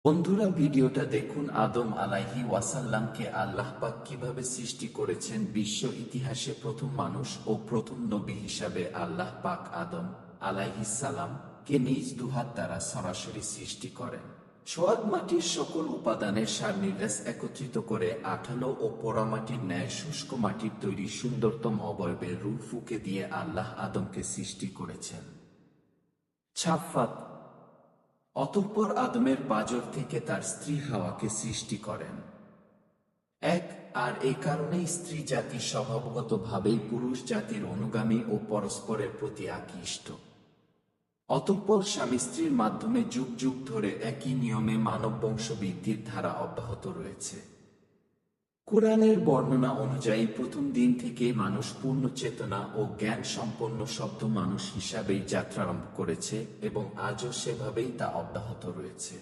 বন্ধুরা, ভিডিওটা দেখুন। আদম আলাইহি ওয়াসাল্লামকে আল্লাহ পাক কিভাবে সৃষ্টি করেছেন। বিশ্ব ইতিহাসে প্রথম মানুষ ও প্রথম নবী হিসাবে আল্লাহ পাক আদম আলাইহিস সালাম কে নিজ দুহাত দ্বারা সরাসরি সৃষ্টি করেন। সোয়াদ মাটির সকল উপাদানের সার নির্যাস একত্রিত করে আঠালো ও পোড়ামাটির ন্যায় শুষ্ক মাটির তৈরি সুন্দরতম অবয়বের রূপ ফুঁকে দিয়ে আল্লাহ আদমকে সৃষ্টি করেছেন। ছাফফাত। অতঃপর আদমের পাঁজর থেকে তার স্ত্রী হাওয়াকে সৃষ্টি করেন। আর এই কারণেই স্ত্রী জাতি স্বভাবগতভাবেই পুরুষ জাতির অনুগামী ও পরস্পরের প্রতি আকৃষ্ট। অতঃপর স্বামী স্ত্রীর মাধ্যমে যুগ যুগ ধরে একই নিয়মে মানব বংশবৃদ্ধির ধারা অব্যাহত রয়েছে। কুরআনের বর্ণনা অনুযায়ী প্রথম দিন থেকেই মানুষ পূর্ণ চেতনা ও জ্ঞান সম্পন্ন শব্দ মানুষ হিসাবেই যাত্রা আরম্ভ করেছে এবং আজও সেভাবেই তা অব্যাহত রয়েছে।